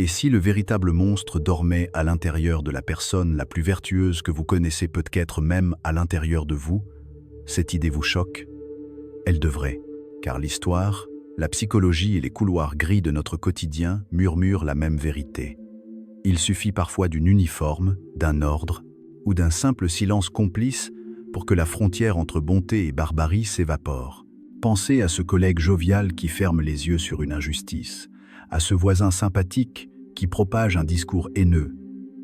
Et si le véritable monstre dormait à l'intérieur de la personne la plus vertueuse que vous connaissez, peut-être même à l'intérieur de vous, cette idée vous choque? Elle devrait, car l'histoire, la psychologie et les couloirs gris de notre quotidien murmurent la même vérité. Il suffit parfois d'une uniforme, d'un ordre, ou d'un simple silence complice pour que la frontière entre bonté et barbarie s'évapore. Pensez à ce collègue jovial qui ferme les yeux sur une injustice, à ce voisin sympathique qui propage un discours haineux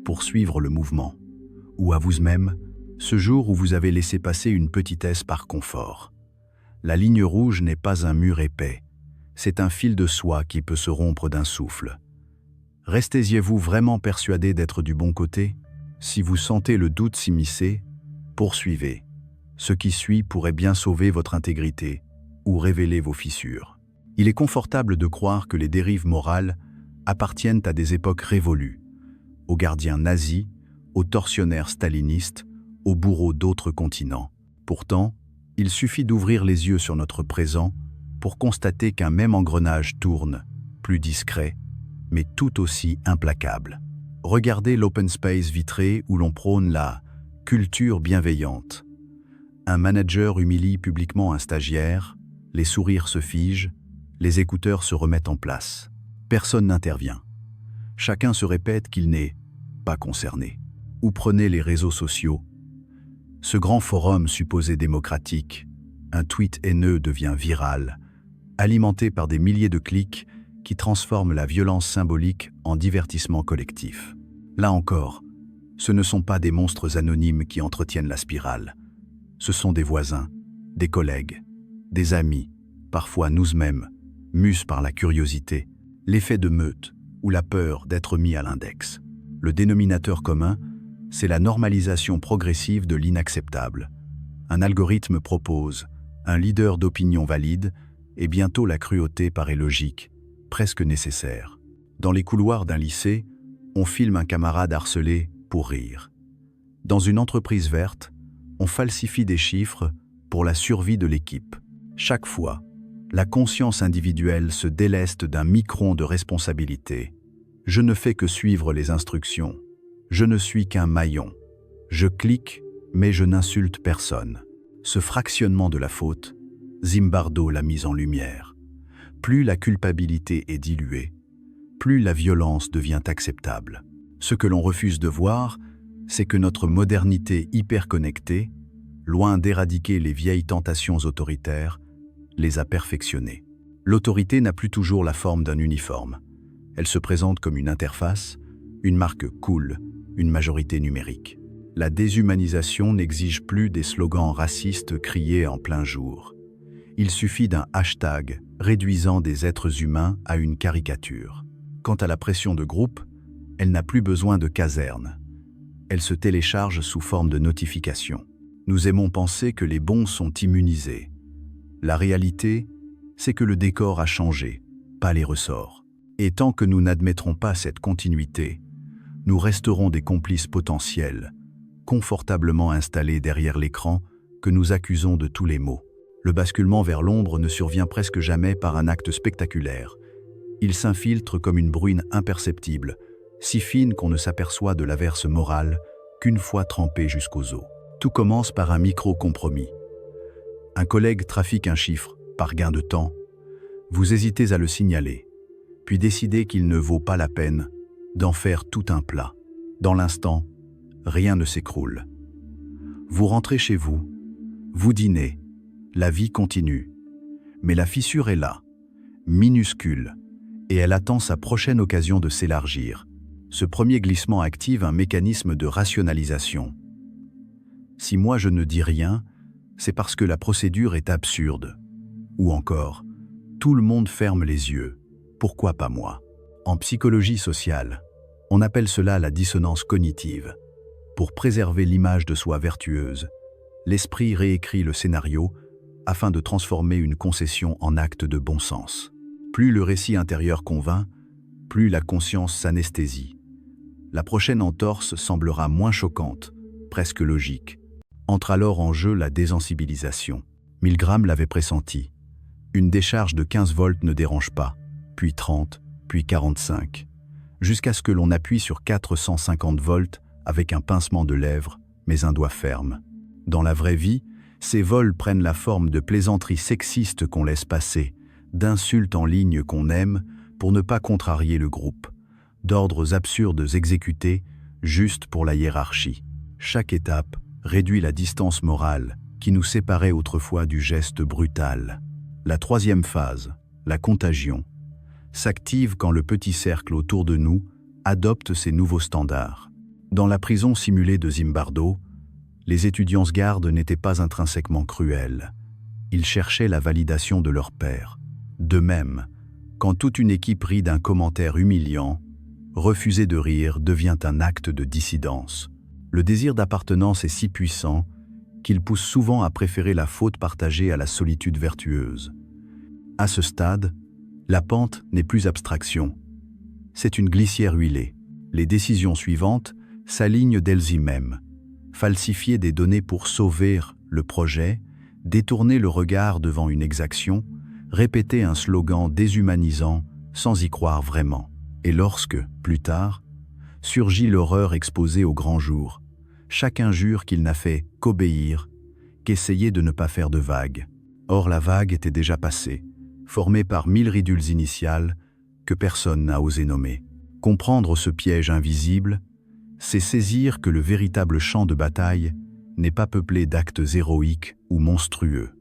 pour suivre le mouvement, ou à vous-même, ce jour où vous avez laissé passer une petitesse par confort. La ligne rouge n'est pas un mur épais, c'est un fil de soie qui peut se rompre d'un souffle. Restez-vous vraiment persuadé d'être du bon côté? Si vous sentez le doute s'immiscer, poursuivez. Ce qui suit pourrait bien sauver votre intégrité ou révéler vos fissures. Il est confortable de croire que les dérives morales appartiennent à des époques révolues, aux gardiens nazis, aux tortionnaires stalinistes, aux bourreaux d'autres continents. Pourtant, il suffit d'ouvrir les yeux sur notre présent pour constater qu'un même engrenage tourne, plus discret, mais tout aussi implacable. Regardez l'open space vitré où l'on prône la culture bienveillante. Un manager humilie publiquement un stagiaire, les sourires se figent, les écouteurs se remettent en place. Personne n'intervient. Chacun se répète qu'il n'est pas concerné. Ou prenez les réseaux sociaux. Ce grand forum supposé démocratique, un tweet haineux devient viral, alimenté par des milliers de clics qui transforment la violence symbolique en divertissement collectif. Là encore, ce ne sont pas des monstres anonymes qui entretiennent la spirale. Ce sont des voisins, des collègues, des amis, parfois nous-mêmes, mus par la curiosité, l'effet de meute ou la peur d'être mis à l'index. Le dénominateur commun, c'est la normalisation progressive de l'inacceptable. Un algorithme propose, un leader d'opinion valide, et bientôt la cruauté paraît logique, presque nécessaire. Dans les couloirs d'un lycée, on filme un camarade harcelé pour rire. Dans une entreprise verte, on falsifie des chiffres pour la survie de l'équipe. Chaque fois, la conscience individuelle se déleste d'un micron de responsabilité. Je ne fais que suivre les instructions. Je ne suis qu'un maillon. Je clique, mais je n'insulte personne. Ce fractionnement de la faute, Zimbardo l'a mis en lumière. Plus la culpabilité est diluée, plus la violence devient acceptable. Ce que l'on refuse de voir, c'est que notre modernité hyperconnectée, loin d'éradiquer les vieilles tentations autoritaires, les a perfectionnées. L'autorité n'a plus toujours la forme d'un uniforme. Elle se présente comme une interface, une marque cool, une majorité numérique. La déshumanisation n'exige plus des slogans racistes criés en plein jour. Il suffit d'un hashtag réduisant des êtres humains à une caricature. Quant à la pression de groupe, elle n'a plus besoin de caserne. Elle se télécharge sous forme de notification. Nous aimons penser que les bons sont immunisés. La réalité, c'est que le décor a changé, pas les ressorts. Et tant que nous n'admettrons pas cette continuité, nous resterons des complices potentiels, confortablement installés derrière l'écran que nous accusons de tous les maux. Le basculement vers l'ombre ne survient presque jamais par un acte spectaculaire. Il s'infiltre comme une bruine imperceptible, si fine qu'on ne s'aperçoit de l'averse morale qu'une fois trempé jusqu'aux os. Tout commence par un micro-compromis. Un collègue trafique un chiffre, par gain de temps. Vous hésitez à le signaler, puis décidez qu'il ne vaut pas la peine d'en faire tout un plat. Dans l'instant, rien ne s'écroule. Vous rentrez chez vous, vous dînez, la vie continue. Mais la fissure est là, minuscule, et elle attend sa prochaine occasion de s'élargir. Ce premier glissement active un mécanisme de rationalisation. Si moi je ne dis rien, c'est parce que la procédure est absurde. Ou encore, tout le monde ferme les yeux, pourquoi pas moi? En psychologie sociale, on appelle cela la dissonance cognitive. Pour préserver l'image de soi vertueuse, l'esprit réécrit le scénario afin de transformer une concession en acte de bon sens. Plus le récit intérieur convainc, plus la conscience s'anesthésie. La prochaine entorse semblera moins choquante, presque logique. Entre alors en jeu la désensibilisation. Milgram l'avait pressenti. Une décharge de 15 volts ne dérange pas, puis 30, puis 45. jusqu'à ce que l'on appuie sur 450 volts avec un pincement de lèvres, mais un doigt ferme. Dans la vraie vie, ces vols prennent la forme de plaisanteries sexistes qu'on laisse passer, d'insultes en ligne qu'on aime pour ne pas contrarier le groupe, d'ordres absurdes exécutés juste pour la hiérarchie. Chaque étape réduit la distance morale qui nous séparait autrefois du geste brutal. La troisième phase, la contagion, s'active quand le petit cercle autour de nous adopte ces nouveaux standards. Dans la prison simulée de Zimbardo, les étudiants sgardes n'étaient pas intrinsèquement cruels. Ils cherchaient la validation de leur père. De même, quand toute une équipe rit d'un commentaire humiliant, refuser de rire devient un acte de dissidence. Le désir d'appartenance est si puissant qu'il pousse souvent à préférer la faute partagée à la solitude vertueuse. À ce stade, la pente n'est plus abstraction. C'est une glissière huilée. Les décisions suivantes s'alignent d'elles-mêmes. Falsifier des données pour sauver le projet, détourner le regard devant une exaction, répéter un slogan déshumanisant sans y croire vraiment. Et lorsque, plus tard, surgit l'horreur exposée au grand jour, chacun jure qu'il n'a fait qu'obéir, qu'essayer de ne pas faire de vague. Or la vague était déjà passée, formée par 1000 ridules initiales que personne n'a osé nommer. Comprendre ce piège invisible, c'est saisir que le véritable champ de bataille n'est pas peuplé d'actes héroïques ou monstrueux.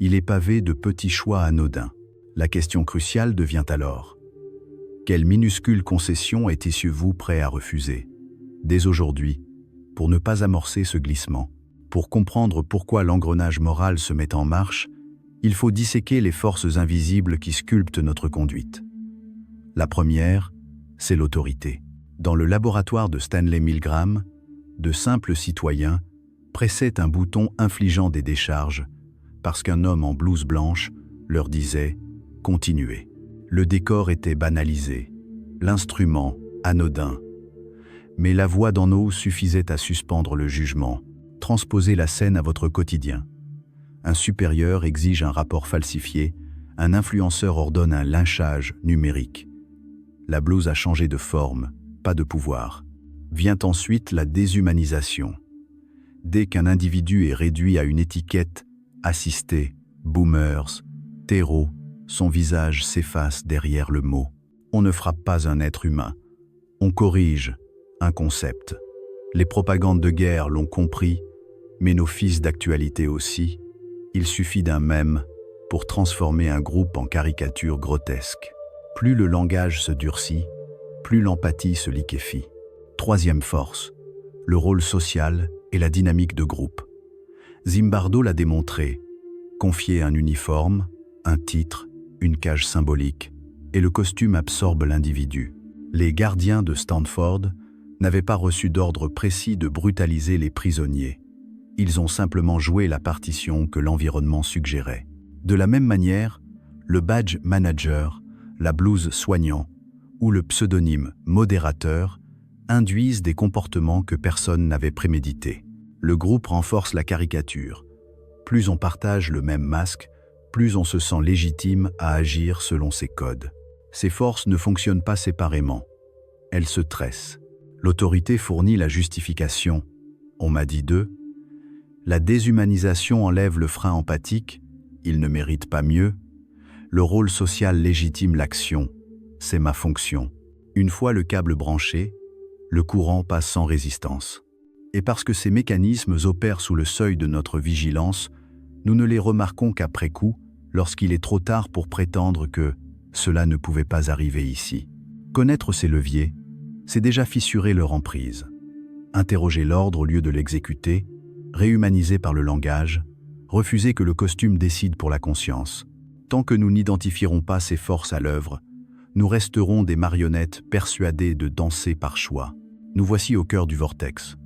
Il est pavé de petits choix anodins. La question cruciale devient alors: quelle minuscule concession étiez-vous prêt à refuser, dès aujourd'hui, pour ne pas amorcer ce glissement? Pour comprendre pourquoi l'engrenage moral se met en marche, il faut disséquer les forces invisibles qui sculptent notre conduite. La première, c'est l'autorité. Dans le laboratoire de Stanley Milgram, de simples citoyens pressaient un bouton infligeant des décharges parce qu'un homme en blouse blanche leur disait « Continuez ». Le décor était banalisé, l'instrument anodin. Mais la voix d'en haut suffisait à suspendre le jugement. Transposez la scène à votre quotidien. Un supérieur exige un rapport falsifié, un influenceur ordonne un lynchage numérique. La blouse a changé de forme, pas de pouvoir. Vient ensuite la déshumanisation. Dès qu'un individu est réduit à une étiquette « assisté »,« boomers »,« terreau », son visage s'efface derrière le mot. On ne frappe pas un être humain, on corrige un concept. Les propagandes de guerre l'ont compris, mais nos fils d'actualité aussi. Il suffit d'un mème pour transformer un groupe en caricature grotesque. Plus le langage se durcit, plus l'empathie se liquéfie. Troisième force, le rôle social et la dynamique de groupe. Zimbardo l'a démontré. Confier un uniforme, un titre, une cage symbolique, et le costume absorbe l'individu. Les gardiens de Stanford n'avaient pas reçu d'ordre précis de brutaliser les prisonniers. Ils ont simplement joué la partition que l'environnement suggérait. De la même manière, le badge manager, la blouse soignant ou le pseudonyme modérateur induisent des comportements que personne n'avait prémédités. Le groupe renforce la caricature. Plus on partage le même masque, plus on se sent légitime à agir selon ses codes. Ces forces ne fonctionnent pas séparément. Elles se tressent. L'autorité fournit la justification. On m'a dit d'eux. La déshumanisation enlève le frein empathique. Ils ne méritent pas mieux. Le rôle social légitime l'action. C'est ma fonction. Une fois le câble branché, le courant passe sans résistance. Et parce que ces mécanismes opèrent sous le seuil de notre vigilance, nous ne les remarquons qu'après coup, lorsqu'il est trop tard pour prétendre que cela ne pouvait pas arriver ici. Connaître ces leviers, c'est déjà fissurer leur emprise. Interroger l'ordre au lieu de l'exécuter, réhumaniser par le langage, refuser que le costume décide pour la conscience. Tant que nous n'identifierons pas ces forces à l'œuvre, nous resterons des marionnettes persuadées de danser par choix. Nous voici au cœur du vortex.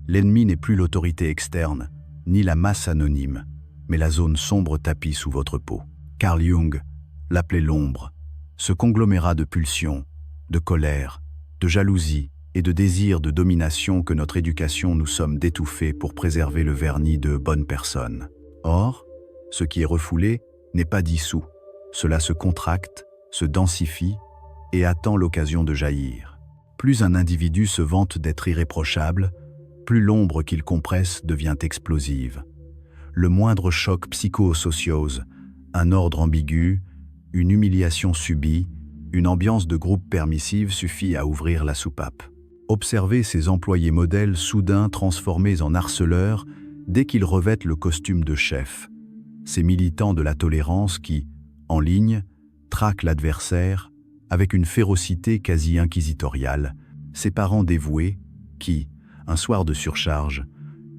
L'ennemi n'est plus l'autorité externe, ni la masse anonyme, mais la zone sombre tapie sous votre peau. Carl Jung l'appelait l'ombre, ce conglomérat de pulsions, de colère, de jalousie et de désir de domination que notre éducation nous sommes d'étouffer pour préserver le vernis de bonnes personnes. Or, ce qui est refoulé n'est pas dissous. Cela se contracte, se densifie, et attend l'occasion de jaillir. Plus un individu se vante d'être irréprochable, plus l'ombre qu'il compresse devient explosive. Le moindre choc psychosociose, un ordre ambigu, une humiliation subie, une ambiance de groupe permissive suffit à ouvrir la soupape. Observez ces employés modèles soudain transformés en harceleurs dès qu'ils revêtent le costume de chef. Ces militants de la tolérance qui, en ligne, traquent l'adversaire avec une férocité quasi inquisitoriale, ces parents dévoués qui, un soir de surcharge,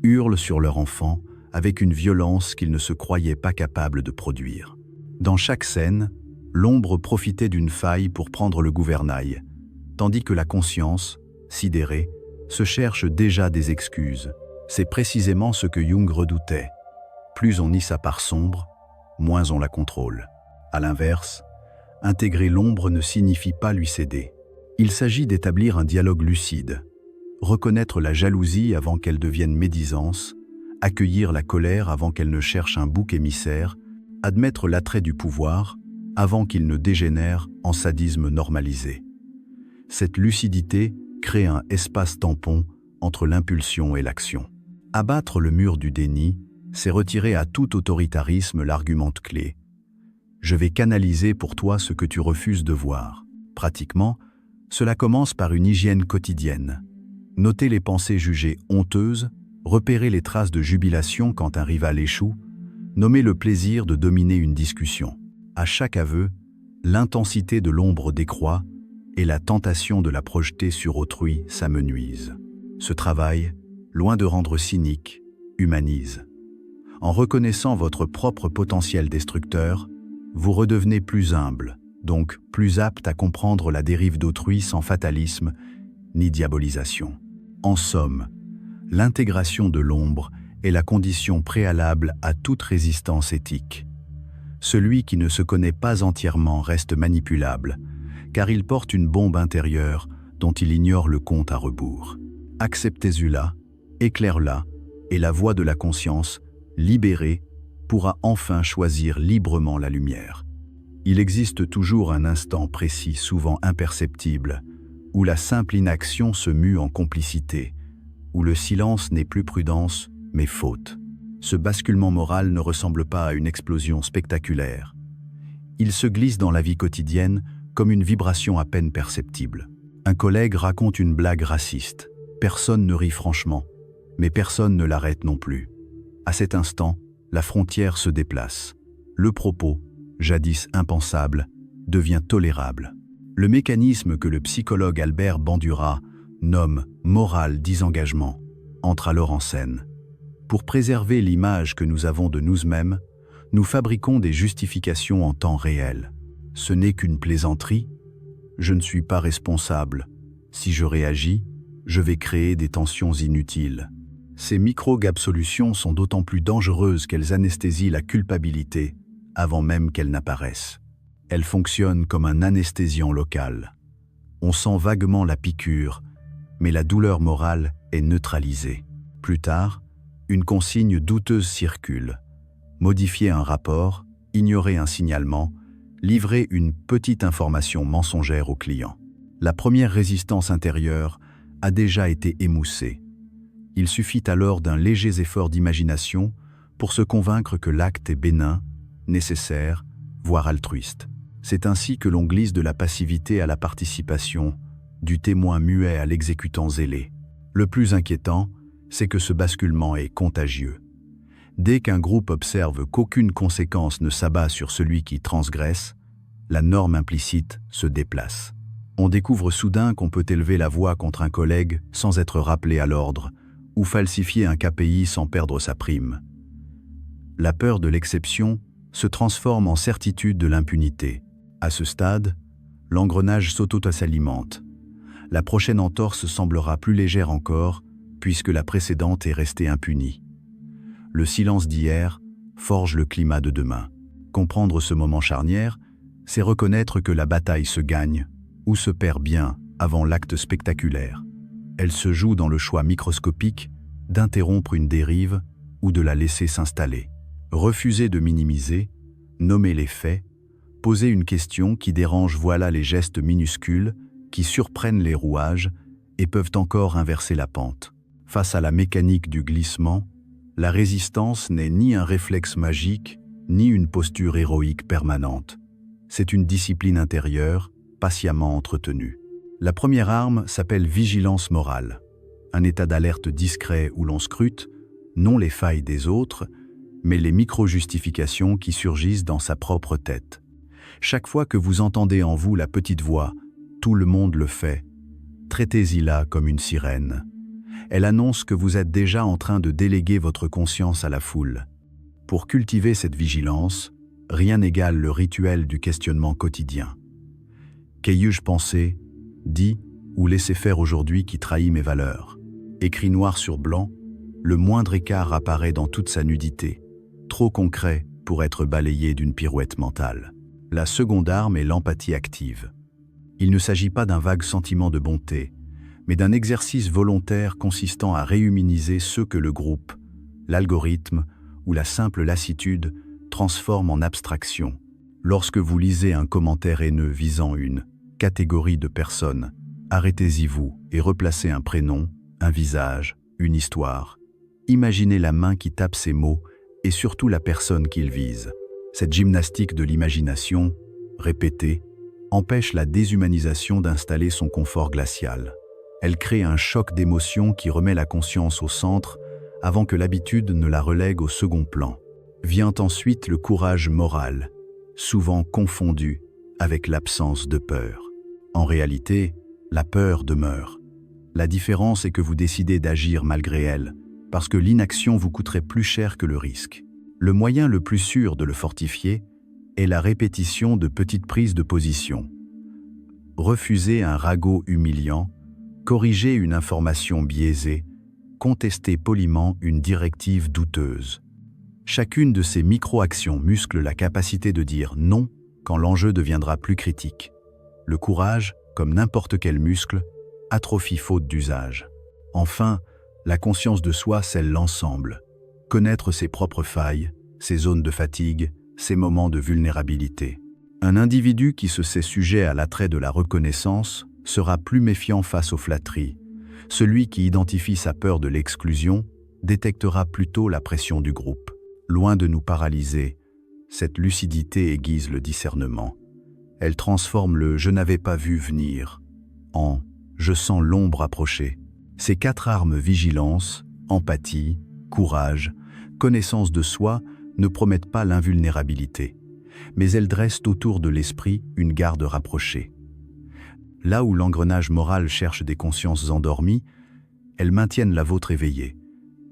hurlent sur leur enfant avec une violence qu'ils ne se croyaient pas capables de produire. Dans chaque scène, l'ombre profitait d'une faille pour prendre le gouvernail, tandis que la conscience, sidérée, se cherche déjà des excuses. C'est précisément ce que Jung redoutait. Plus on nie sa part sombre, moins on la contrôle. À l'inverse, intégrer l'ombre ne signifie pas lui céder. Il s'agit d'établir un dialogue lucide, reconnaître la jalousie avant qu'elle devienne médisance, accueillir la colère avant qu'elle ne cherche un bouc émissaire, admettre l'attrait du pouvoir avant qu'il ne dégénère en sadisme normalisé. Cette lucidité crée un espace tampon entre l'impulsion et l'action. Abattre le mur du déni, c'est retirer à tout autoritarisme l'argument clé. Je vais canaliser pour toi ce que tu refuses de voir. Pratiquement, cela commence par une hygiène quotidienne. Noter les pensées jugées honteuses, repérer les traces de jubilation quand un rival échoue, nommer le plaisir de dominer une discussion. À chaque aveu, l'intensité de l'ombre décroît et la tentation de la projeter sur autrui s'amenuise. Ce travail, loin de rendre cynique, humanise. En reconnaissant votre propre potentiel destructeur, vous redevenez plus humble, donc plus apte à comprendre la dérive d'autrui sans fatalisme ni diabolisation. En somme, l'intégration de l'ombre est la condition préalable à toute résistance éthique. Celui qui ne se connaît pas entièrement reste manipulable, car il porte une bombe intérieure dont il ignore le compte à rebours. Acceptez-la, éclaire-la, et la voix de la conscience, libérée, pourra enfin choisir librement la lumière. Il existe toujours un instant précis, souvent imperceptible, où la simple inaction se mue en complicité, où le silence n'est plus prudence, mais faute. Ce basculement moral ne ressemble pas à une explosion spectaculaire. Il se glisse dans la vie quotidienne comme une vibration à peine perceptible. Un collègue raconte une blague raciste. Personne ne rit franchement, mais personne ne l'arrête non plus. À cet instant, la frontière se déplace. Le propos, jadis impensable, devient tolérable. Le mécanisme que le psychologue Albert Bandura nomme « morale disengagement » entre alors en scène. Pour préserver l'image que nous avons de nous-mêmes, nous fabriquons des justifications en temps réel. Ce n'est qu'une plaisanterie. Je ne suis pas responsable. Si je réagis, je vais créer des tensions inutiles. Ces micro-absolutions sont d'autant plus dangereuses qu'elles anesthésient la culpabilité avant même qu'elle n'apparaisse. Elles fonctionnent comme un anesthésiant local. On sent vaguement la piqûre, mais la douleur morale est neutralisée. Plus tard, une consigne douteuse circule. Modifier un rapport, ignorer un signalement, livrer une petite information mensongère au client. La première résistance intérieure a déjà été émoussée. Il suffit alors d'un léger effort d'imagination pour se convaincre que l'acte est bénin, nécessaire, voire altruiste. C'est ainsi que l'on glisse de la passivité à la participation, du témoin muet à l'exécutant zélé. Le plus inquiétant, c'est que ce basculement est contagieux. Dès qu'un groupe observe qu'aucune conséquence ne s'abat sur celui qui transgresse, la norme implicite se déplace. On découvre soudain qu'on peut élever la voix contre un collègue sans être rappelé à l'ordre, ou falsifier un KPI sans perdre sa prime. La peur de l'exception se transforme en certitude de l'impunité. À ce stade, l'engrenage s'auto-s'alimente. La prochaine entorse semblera plus légère encore, puisque la précédente est restée impunie. Le silence d'hier forge le climat de demain. Comprendre ce moment charnière, c'est reconnaître que la bataille se gagne ou se perd bien avant l'acte spectaculaire. Elle se joue dans le choix microscopique d'interrompre une dérive ou de la laisser s'installer. Refuser de minimiser, nommer les faits, Poser une question qui dérange, voilà les gestes minuscules qui surprennent les rouages et peuvent encore inverser la pente. Face à la mécanique du glissement, la résistance n'est ni un réflexe magique, ni une posture héroïque permanente. C'est une discipline intérieure, patiemment entretenue. La première arme s'appelle vigilance morale, un état d'alerte discret où l'on scrute, non les failles des autres, mais les micro-justifications qui surgissent dans sa propre tête. Chaque fois que vous entendez en vous la petite voix « tout le monde le fait », traitez-y-la comme une sirène. Elle annonce que vous êtes déjà en train de déléguer votre conscience à la foule. Pour cultiver cette vigilance, rien n'égale le rituel du questionnement quotidien. Qu'ai-je pensé, dit ou laissé faire aujourd'hui qui trahit mes valeurs? Écrit noir sur blanc, le moindre écart apparaît dans toute sa nudité, trop concret pour être balayé d'une pirouette mentale. La seconde arme est l'empathie active. Il ne s'agit pas d'un vague sentiment de bonté, mais d'un exercice volontaire consistant à réhumaniser ceux que le groupe, l'algorithme ou la simple lassitude transforment en abstraction. Lorsque vous lisez un commentaire haineux visant une catégorie de personnes, arrêtez-y vous et replacez un prénom, un visage, une histoire. Imaginez la main qui tape ces mots et surtout la personne qu'il vise. Cette gymnastique de l'imagination, répétée, empêche la déshumanisation d'installer son confort glacial. Elle crée un choc d'émotions qui remet la conscience au centre avant que l'habitude ne la relègue au second plan. Vient ensuite le courage moral, souvent confondu avec l'absence de peur. En réalité, la peur demeure. La différence est que vous décidez d'agir malgré elle, parce que l'inaction vous coûterait plus cher que le risque. Le moyen le plus sûr de le fortifier est la répétition de petites prises de position. Refuser un ragot humiliant, corriger une information biaisée, contester poliment une directive douteuse. Chacune de ces micro-actions muscle la capacité de dire non quand l'enjeu deviendra plus critique. Le courage, comme n'importe quel muscle, atrophie faute d'usage. Enfin, la conscience de soi scelle l'ensemble. Connaître ses propres failles, ses zones de fatigue, ses moments de vulnérabilité. Un individu qui se sait sujet à l'attrait de la reconnaissance sera plus méfiant face aux flatteries. Celui qui identifie sa peur de l'exclusion détectera plutôt la pression du groupe. Loin de nous paralyser, cette lucidité aiguise le discernement. Elle transforme le « je n'avais pas vu venir » en « je sens l'ombre approcher ». Ces quatre armes, vigilance, empathie, courage, connaissance de soi, ne promettent pas l'invulnérabilité, mais elles dressent autour de l'esprit une garde rapprochée. Là où l'engrenage moral cherche des consciences endormies, elles maintiennent la vôtre éveillée,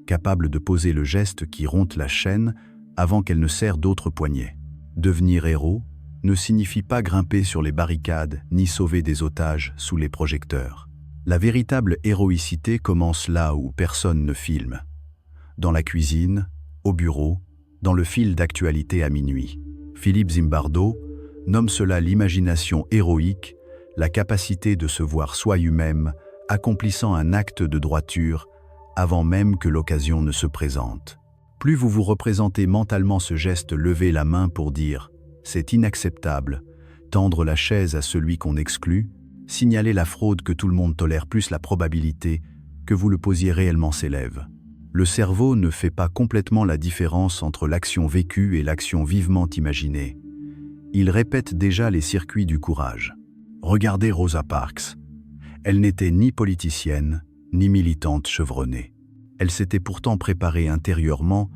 capable de poser le geste qui rompt la chaîne avant qu'elle ne serre d'autres poignets. Devenir héros ne signifie pas grimper sur les barricades ni sauver des otages sous les projecteurs. La véritable héroïcité commence là où personne ne filme. Dans la cuisine, au bureau, dans le fil d'actualité à minuit. Philippe Zimbardo nomme cela l'imagination héroïque, la capacité de se voir soi-même accomplissant un acte de droiture avant même que l'occasion ne se présente. Plus vous vous représentez mentalement ce geste, lever la main pour dire « c'est inacceptable », tendre la chaise à celui qu'on exclut, signaler la fraude que tout le monde tolère, plus la probabilité que vous le posiez réellement s'élève. Le cerveau ne fait pas complètement la différence entre l'action vécue et l'action vivement imaginée. Il répète déjà les circuits du courage. Regardez Rosa Parks. Elle n'était ni politicienne, ni militante chevronnée. Elle s'était pourtant préparée intérieurement,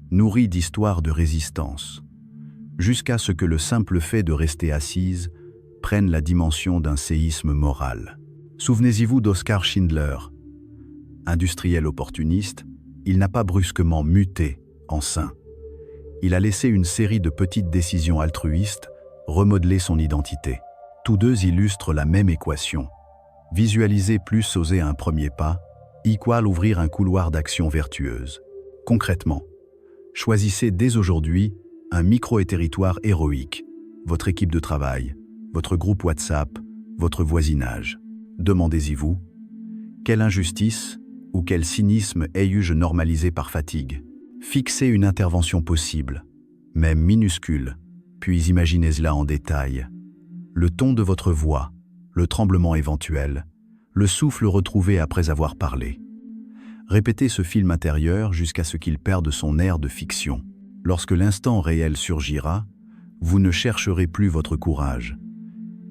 nourrie d'histoires de résistance, jusqu'à ce que le simple fait de rester assise prenne la dimension d'un séisme moral. Souvenez-vous d'Oskar Schindler. Industriel opportuniste, il n'a pas brusquement muté en saint. Il a laissé une série de petites décisions altruistes remodeler son identité. Tous deux illustrent la même équation. Visualiser plus oser un premier pas, = ouvrir un couloir d'action vertueuse. Concrètement, choisissez dès aujourd'hui un micro-territoire héroïque, votre équipe de travail, votre groupe WhatsApp, votre voisinage. Demandez-y-vous, quelle injustice ou quel cynisme ai-je normalisé par fatigue? Fixez une intervention possible, même minuscule, Puis imaginez-la en détail. Le ton de votre voix, le tremblement éventuel, le souffle retrouvé après avoir parlé. Répétez ce film intérieur jusqu'à ce qu'il perde son air de fiction. Lorsque l'instant réel surgira, vous ne chercherez plus votre courage.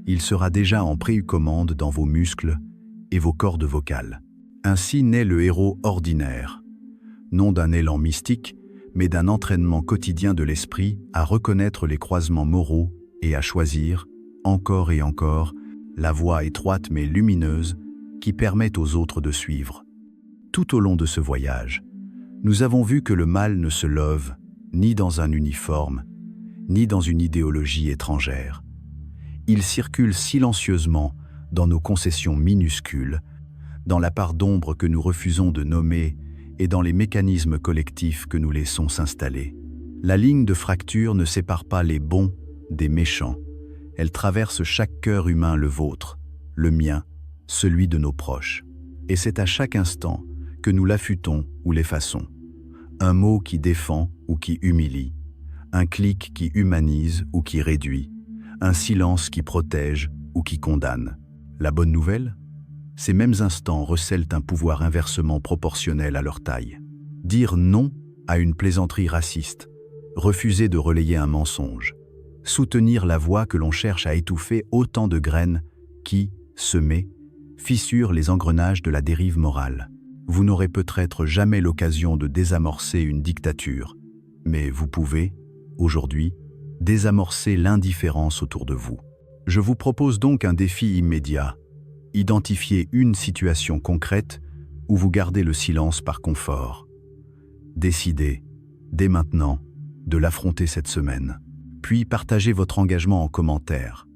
Il sera déjà en précommande dans vos muscles et vos cordes vocales. Ainsi naît le héros ordinaire, non d'un élan mystique, mais d'un entraînement quotidien de l'esprit à reconnaître les croisements moraux et à choisir, encore et encore, la voie étroite mais lumineuse qui permet aux autres de suivre. Tout au long de ce voyage, nous avons vu que le mal ne se love ni dans un uniforme, ni dans une idéologie étrangère. Il circule silencieusement dans nos concessions minuscules, dans la part d'ombre que nous refusons de nommer et dans les mécanismes collectifs que nous laissons s'installer. La ligne de fracture ne sépare pas les bons des méchants. Elle traverse chaque cœur humain, le vôtre, le mien, celui de nos proches. Et c'est à chaque instant que nous l'affûtons ou l'effaçons. Un mot qui défend ou qui humilie, un clic qui humanise ou qui réduit, un silence qui protège ou qui condamne. La bonne nouvelle ? Ces mêmes instants recèlent un pouvoir inversement proportionnel à leur taille. Dire non à une plaisanterie raciste, refuser de relayer un mensonge, soutenir la voix que l'on cherche à étouffer autant de graines qui, semées, fissurent les engrenages de la dérive morale. Vous n'aurez peut-être jamais l'occasion de désamorcer une dictature, mais vous pouvez, aujourd'hui, désamorcer l'indifférence autour de vous. Je vous propose donc un défi immédiat. Identifiez une situation concrète où vous gardez le silence par confort. Décidez, dès maintenant, de l'affronter cette semaine. Puis partagez votre engagement en commentaire,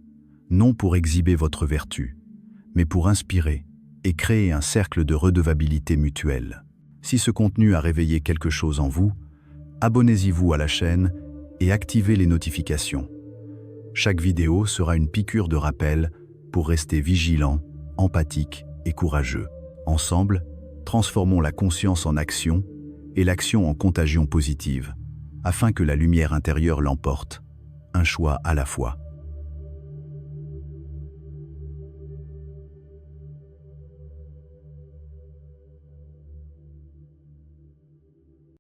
non pour exhiber votre vertu, mais pour inspirer et créer un cercle de redevabilité mutuelle. Si ce contenu a réveillé quelque chose en vous, abonnez-vous à la chaîne et activez les notifications. Chaque vidéo sera une piqûre de rappel pour rester vigilant, empathique et courageux. Ensemble, transformons la conscience en action et l'action en contagion positive, afin que la lumière intérieure l'emporte, un choix à la fois.